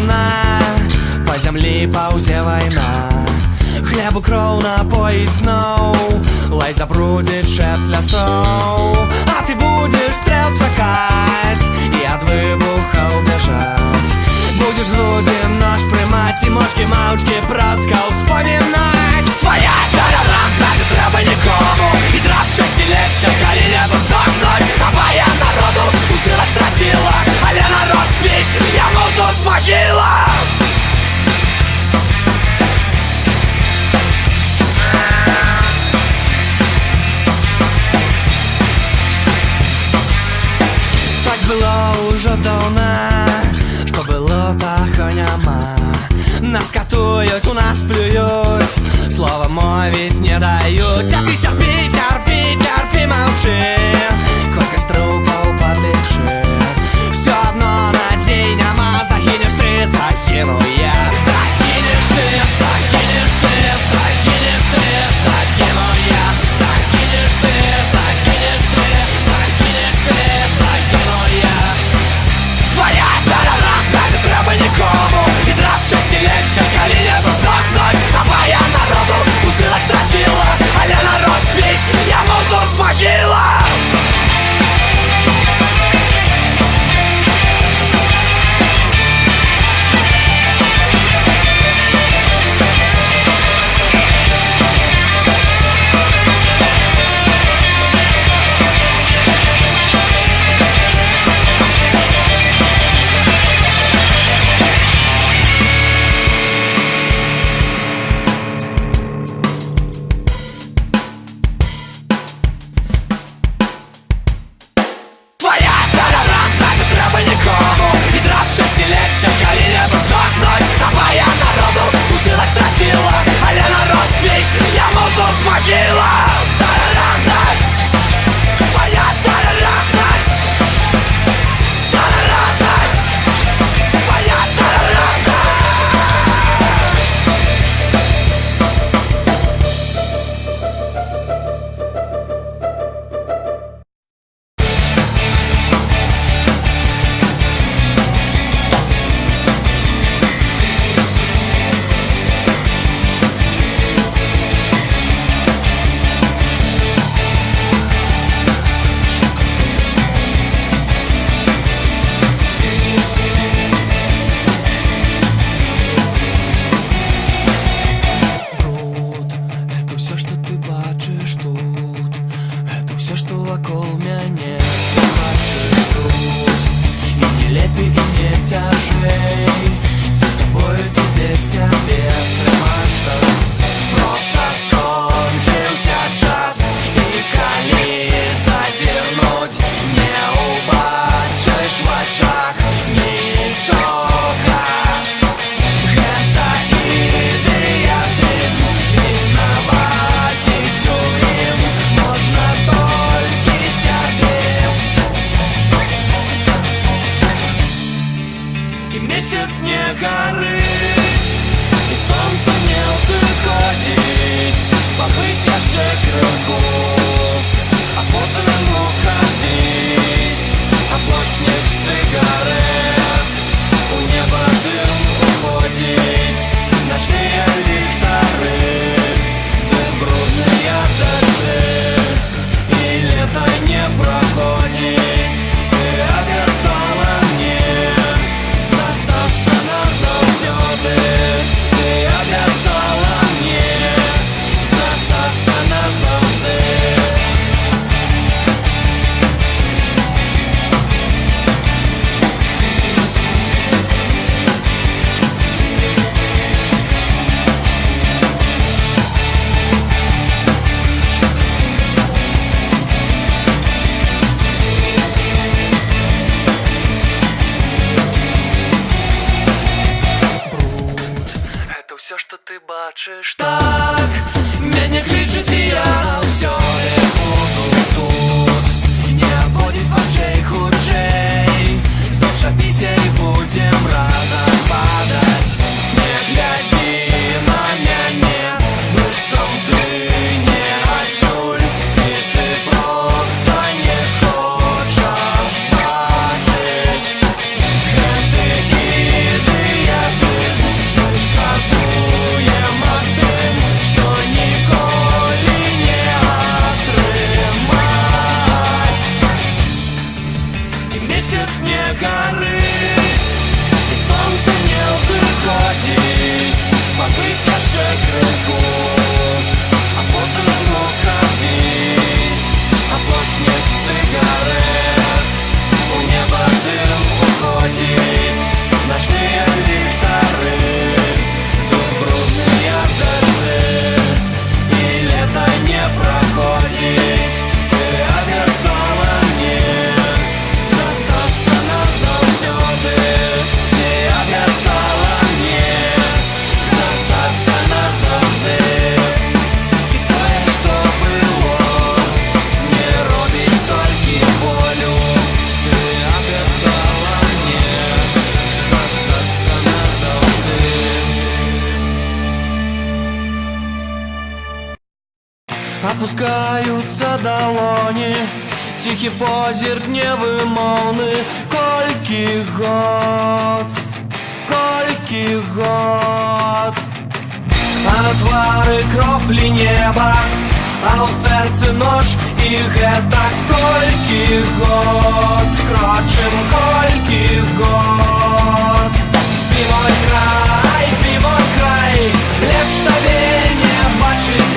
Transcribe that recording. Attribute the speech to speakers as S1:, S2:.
S1: вина, по зямлі паўзе вайна. Хлебу кроў напоіць зноў, лай забрудзіць шэпт лясоў. А ты будзеш стрэл чакаць і ад выбухаў бяжаць. Будзеш грудзі нож прымаць і мочкі маўчкі продкаў вспамінаць. Твоя толерантнасць трэба нікому, і драпча сілейша, калі небо здохнуць. А моя народу у сілах траціла, але народ спіць, яму тут магіла. Так было ўжо здаўна, што было, таго няма. Нас катуюць, у нас плююць, слова мовіць не даюць. А ты цярпі, цярпі, цярпі, маўчы, колькасць трупаў падлічы. Всё адно надзей няма, загінеш ты, загіну я. Загінеш ты, загінеш ты, загінеш ты, загіну я. Загінеш ты, загінеш ты, загінеш ты, загіну я. Твоя толерантнасць трэба нікому, і драпча сілейша, калі небо здохнуць. А моя народу у сілах траціла, але народ спіць, яму тут магіла. Могила! Толерантность! Твоя толерантность! Толерантность! Твоя месяц не горыть, и солнце не заходить. Побыть яшчэ крыху, а потым уходить. Облачных цыгарет, у неба дым уходить. Ночные ліхтары, дым брудные дожди, и лето не проходить. Ты обещала мне назавсёды, ты обещала мне застаться назавжди. Опускаются долони, тихий позірк невимовний. Колькі год, колькі год. А на твары кроплі неба, а у серці ноч. І гэта колькі год, крочым колькі год. Спі мой край, лепш табе не бачыць